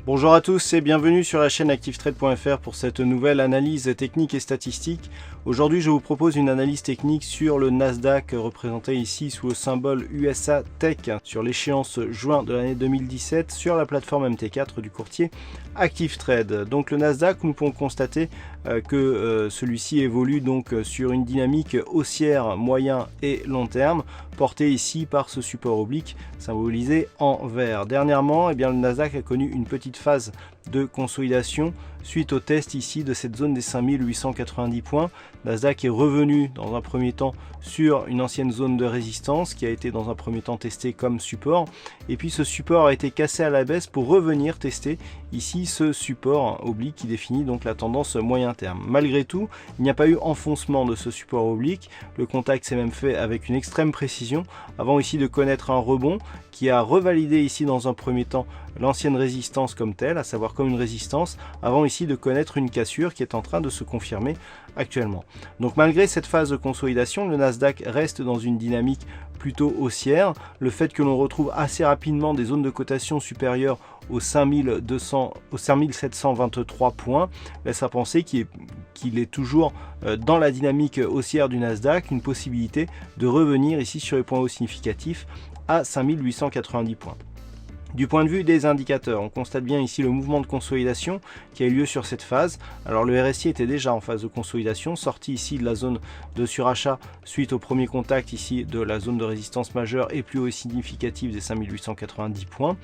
Bonjour à tous et bienvenue sur la chaîne ActiveTrade.fr pour cette nouvelle analyse technique et statistique. Aujourd'hui, je vous propose une analyse technique sur le Nasdaq représenté ici sous le symbole USA Tech sur l'échéance juin de l'année 2017 sur la plateforme MT4 du courtier ActiveTrade. Donc le Nasdaq, nous pouvons constater que celui-ci évolue donc sur une dynamique haussière moyen et long terme porté ici par ce support oblique symbolisé en vert. Dernièrement, le Nasdaq a connu une petite phase de consolidation suite au test ici de cette zone des 5890 points. Nasdaq est revenu dans un premier temps sur une ancienne zone de résistance qui a été dans un premier temps testée comme support, et puis ce support a été cassé à la baisse pour revenir tester ici ce support oblique qui définit donc la tendance moyen terme. Malgré tout, il n'y a pas eu enfoncement de ce support oblique, le contact s'est même fait avec une extrême précision avant ici de connaître un rebond qui a revalidé ici dans un premier temps l'ancienne résistance comme telle, à savoir comme une résistance, avant ici de connaître une cassure qui est en train de se confirmer actuellement. Donc malgré cette phase de consolidation, le Nasdaq reste dans une dynamique plutôt haussière. Le fait que l'on retrouve assez rapidement des zones de cotation supérieures aux 5723 points laisse à penser qu'il est toujours dans la dynamique haussière du Nasdaq, une possibilité de revenir ici sur les points hauts significatifs à 5890 points. Du point de vue des indicateurs, on constate bien ici le mouvement de consolidation qui a eu lieu sur cette phase. Alors le RSI était déjà en phase de consolidation, sorti ici de la zone de surachat suite au premier contact ici de la zone de résistance majeure et plus haut significatif des 5890 points.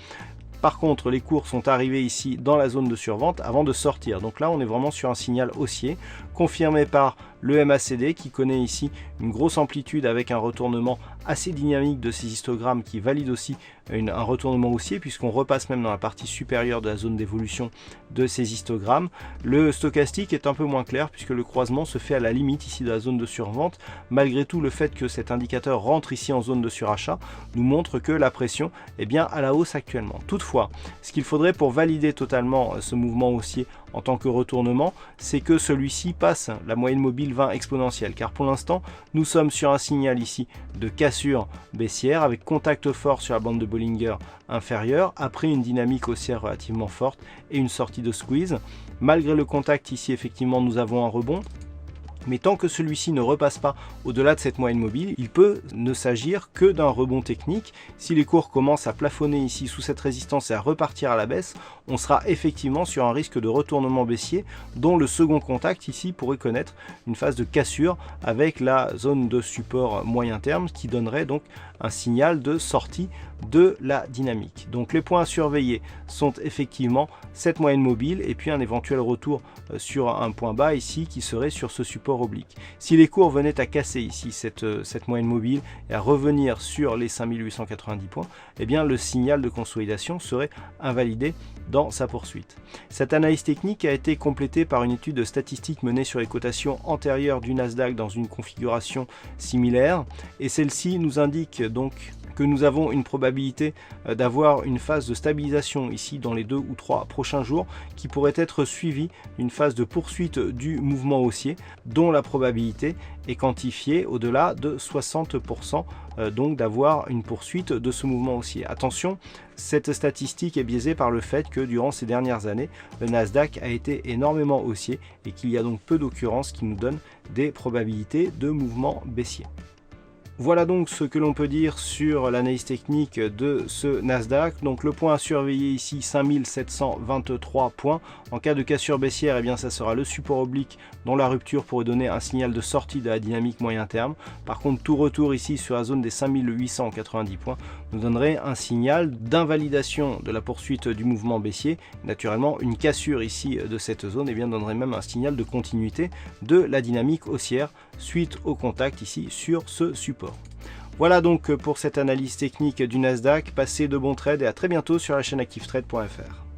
Par contre, les cours sont arrivés ici dans la zone de survente avant de sortir. Donc là, on est vraiment sur un signal haussier, confirmé par le MACD qui connaît ici une grosse amplitude avec un retournement assez dynamique de ces histogrammes qui valide aussi un retournement haussier puisqu'on repasse même dans la partie supérieure de la zone d'évolution de ces histogrammes. Le stochastique est un peu moins clair puisque le croisement se fait à la limite ici de la zone de survente. Malgré tout, le fait que cet indicateur rentre ici en zone de surachat nous montre que la pression est bien à la hausse actuellement. Toutefois, ce qu'il faudrait pour valider totalement ce mouvement haussier en tant que retournement, c'est que celui-ci passe la moyenne mobile 20 exponentielle, car pour l'instant nous sommes sur un signal ici de cassure baissière avec contact fort sur la bande de Bollinger inférieure après une dynamique haussière relativement forte et une sortie de squeeze. Malgré le contact ici, effectivement nous avons un rebond, mais tant que celui-ci ne repasse pas au-delà de cette moyenne mobile, il peut ne s'agir que d'un rebond technique. Si les cours commencent à plafonner ici sous cette résistance et à repartir à la baisse, on sera effectivement sur un risque de retournement baissier dont le second contact ici pourrait connaître une phase de cassure avec la zone de support moyen terme qui donnerait donc un signal de sortie de la dynamique. Donc les points à surveiller sont effectivement cette moyenne mobile et puis un éventuel retour sur un point bas ici qui serait sur ce support oblique. Si les cours venaient à casser ici cette moyenne mobile et à revenir sur les 5890 points, le signal de consolidation serait invalidé dans sa poursuite. Cette analyse technique a été complétée par une étude statistique menée sur les cotations antérieures du Nasdaq dans une configuration similaire, et celle-ci nous indique donc que nous avons une probabilité d'avoir une phase de stabilisation ici dans les 2 ou 3 prochains jours qui pourrait être suivie d'une phase de poursuite du mouvement haussier dont la probabilité est quantifiée au-delà de 60%, donc d'avoir une poursuite de ce mouvement haussier. Attention, cette statistique est biaisée par le fait que durant ces dernières années, le Nasdaq a été énormément haussier et qu'il y a donc peu d'occurrences qui nous donnent des probabilités de mouvement baissier. Voilà donc ce que l'on peut dire sur l'analyse technique de ce Nasdaq. Donc le point à surveiller ici, 5723 points. En cas de cassure baissière, ça sera le support oblique dont la rupture pourrait donner un signal de sortie de la dynamique moyen terme. Par contre, tout retour ici sur la zone des 5890 points nous donnerait un signal d'invalidation de la poursuite du mouvement baissier. Naturellement, une cassure ici de cette zone donnerait même un signal de continuité de la dynamique haussière suite au contact ici sur ce support. Voilà donc pour cette analyse technique du Nasdaq. Passez de bons trades et à très bientôt sur la chaîne ActiveTrade.fr.